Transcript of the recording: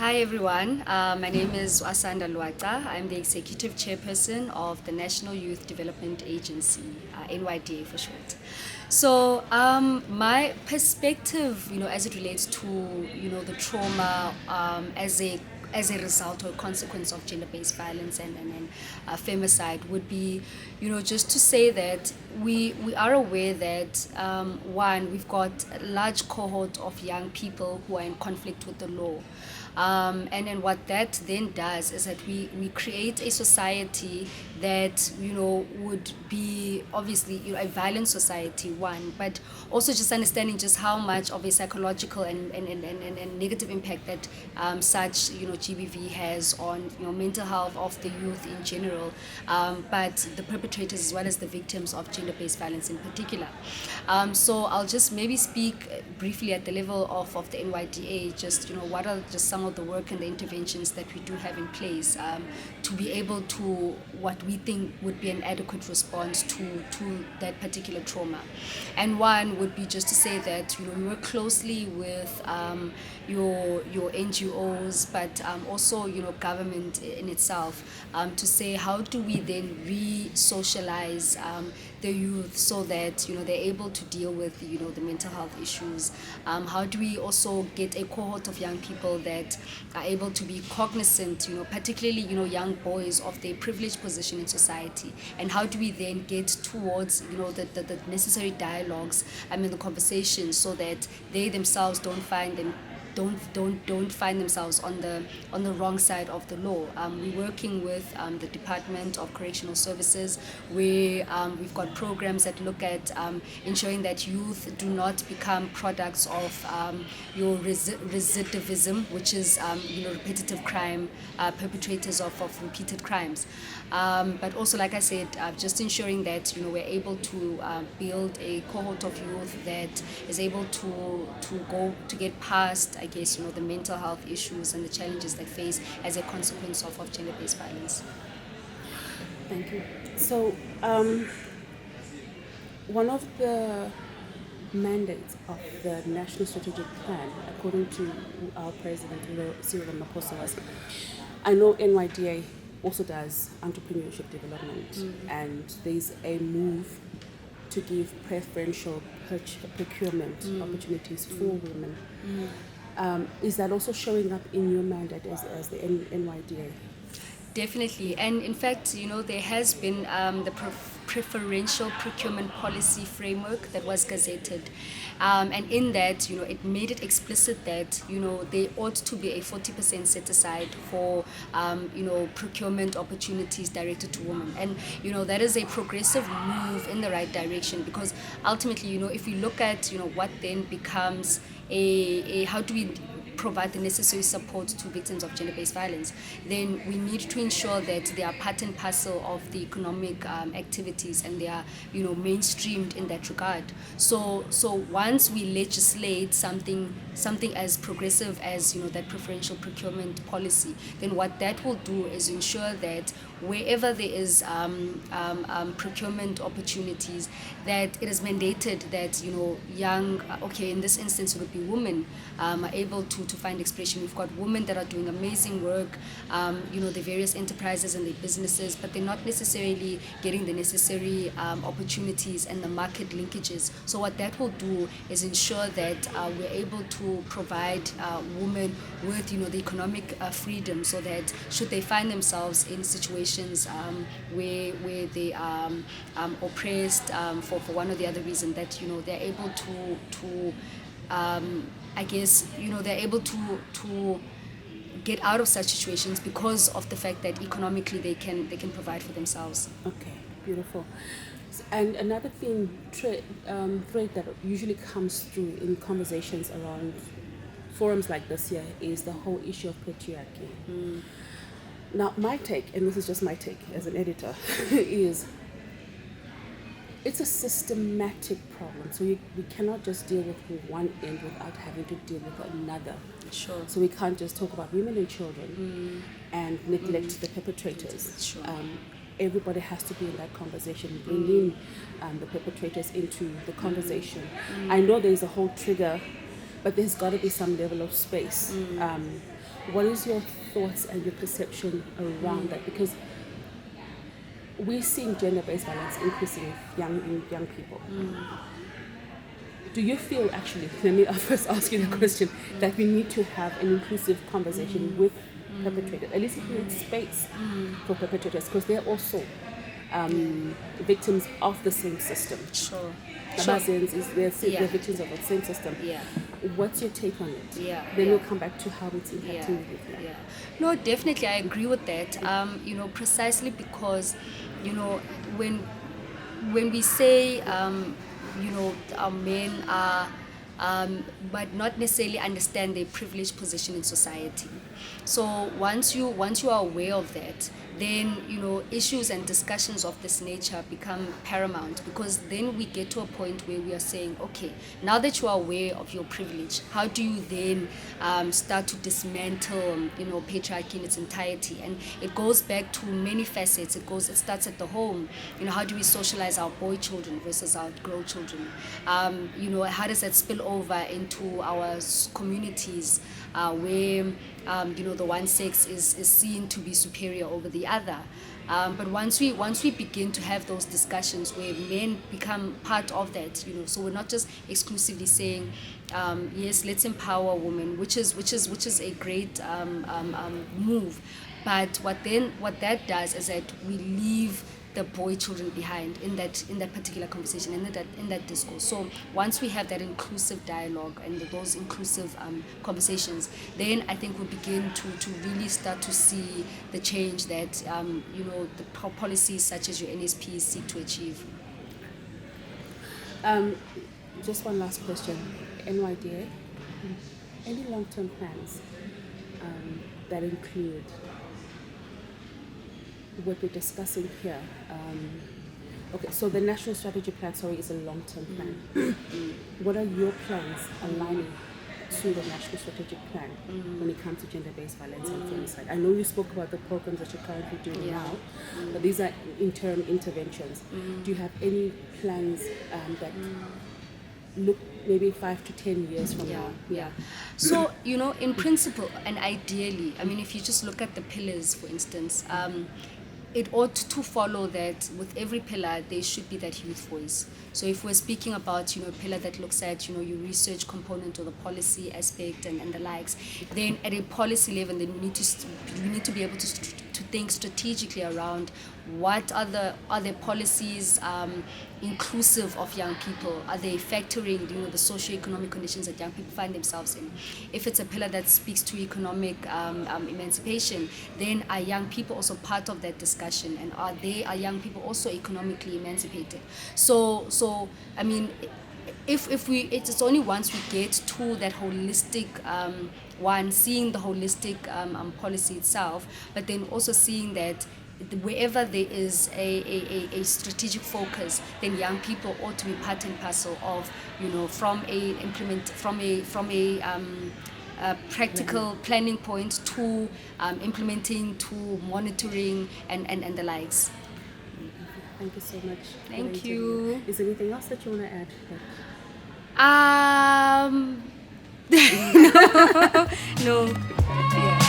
Hi everyone, my name is Asanda Luwaca. I'm the Executive Chairperson of the National Youth Development Agency, NYDA for short. So my perspective, as it relates to, the trauma as a result or consequence of gender-based violence and femicide would be, just to say that we are aware that, one, we've got a large cohort of young people who are in conflict with the law. And then what that then does is that we create a society that, would be obviously, a violent society, one, but also just understanding just how much of a psychological and negative impact that such, GBV has on, mental health of the youth in general, but the perpetrators as well as the victims of gender-based violence in particular. So I'll just maybe speak briefly at the level of the NYDA, just, what are just some of the work and the interventions that we do have in place to be able to what we think would be an adequate response to that particular trauma. And one would be just to say that, we work closely with your NGOs, but also, government in itself, to say how do we then re-socialize the youth so that, they're able to deal with, the mental health issues. How do we also get a cohort of young people that are able to be cognizant, particularly, young boys, of their privileged position in society, and how do we then get towards, the necessary dialogues, the conversations, so that they themselves don't find themselves on the wrong side of the law. We're working with the Department of Correctional Services, where we've got programs that look at ensuring that youth do not become products of your recidivism, which is repetitive crime, perpetrators of repeated crimes. But also, like I said, just ensuring that we're able to build a cohort of youth that is able to get past, I guess, the mental health issues and the challenges they face as a consequence of gender-based violence. Thank you. So, one of the mandates of the National Strategic Plan, according to our President, Cyril Ramaphosa, was, I know NYDA also does entrepreneurship development, and there's a move to give preferential procurement opportunities for women. Is that also showing up in your mandate as the NYDA? Definitely. And in fact, there has been the preferential procurement policy framework that was gazetted. And in that, it made it explicit that, there ought to be a 40% set aside for, procurement opportunities directed to women. And, that is a progressive move in the right direction, because ultimately, if we look at, what then becomes how do we provide the necessary support to victims of gender-based violence, then we need to ensure that they are part and parcel of the economic activities, and they are, mainstreamed in that regard. So once we legislate something as progressive as, that preferential procurement policy, then what that will do is ensure that wherever there is procurement opportunities, that it is mandated that, young, in this instance it would be women, are able to find expression. We've got women that are doing amazing work, the various enterprises and their businesses, but they're not necessarily getting the necessary opportunities and the market linkages. So what that will do is ensure that we're able to provide women with, the economic freedom, so that should they find themselves in situations where they are oppressed for one or the other reason, that, they're able to I guess, they're able to get out of such situations because of the fact that economically they can provide for themselves. Okay, beautiful. And another thread that usually comes through in conversations around forums like this here is the whole issue of patriarchy. Now, my take, and this is just my take as an editor, is it's a systematic problem. So we cannot just deal with one end without having to deal with another. Sure. So we can't just talk about women and children and neglect the perpetrators. Sure. Everybody has to be in that conversation, bringing the perpetrators into the conversation. I know there's a whole trigger, but there's got to be some level of space What is your thoughts and your perception around that? Because we're seeing gender-based violence increasing in young people. Do you feel, actually, let me first ask you the question, that we need to have an inclusive conversation with perpetrators, at least create space for perpetrators, because they're also victims of the same system. Sure. They're victims of the same system. Yeah. What's your take on it? Yeah. Then yeah. we'll come back to how it's impacting the youth. Yeah. No, definitely, I agree with that. Precisely because, when we say, our men are, but not necessarily understand their privileged position in society. So once you are aware of that, then issues and discussions of this nature become paramount, because then we get to a point where we are saying, okay, now that you are aware of your privilege, how do you then start to dismantle patriarchy in its entirety? And it goes back to many facets. It starts at the home. How do we socialize our boy children versus our girl children? How does that spill over into our communities, where the one sex is seen to be superior over the other? But once we begin to have those discussions where men become part of that, so we're not just exclusively saying, yes, let's empower women, which is a great move. But what that does is that we leave the boy children behind in that particular conversation, in that discourse. So once we have that inclusive dialogue and those inclusive conversations, then I think we'll begin to really start to see the change that the policies such as your NSP seek to achieve. Just one last question. NYDA, any long-term plans that include what we're discussing here? Okay, so the National Strategy Plan, is a long-term plan. What are your plans aligning to the National Strategic Plan when it comes to gender-based violence and femicide? I know you spoke about the programs that you're currently doing now, but these are interim interventions. Do you have any plans that look maybe 5 to 10 years from now? Yeah. So, in principle and ideally, if you just look at the pillars, for instance, it ought to follow that with every pillar there should be that youth voice. So if we're speaking about a pillar that looks at your research component or the policy aspect and the likes, then at a policy level, then we need to be able to think strategically around what are the policies inclusive of young people. Are they factoring the socioeconomic conditions that young people find themselves in? If it's a pillar that speaks to economic emancipation, then are young people also part of that discussion, and are young people also economically emancipated? So it's only once we get to that holistic seeing the holistic policy itself, but then also seeing that wherever there is a strategic focus, then young people ought to be part and parcel of, from a practical planning point to implementing to monitoring and the likes. Thank you so much. Thank you. Is there anything else that you want to add? No. Yeah.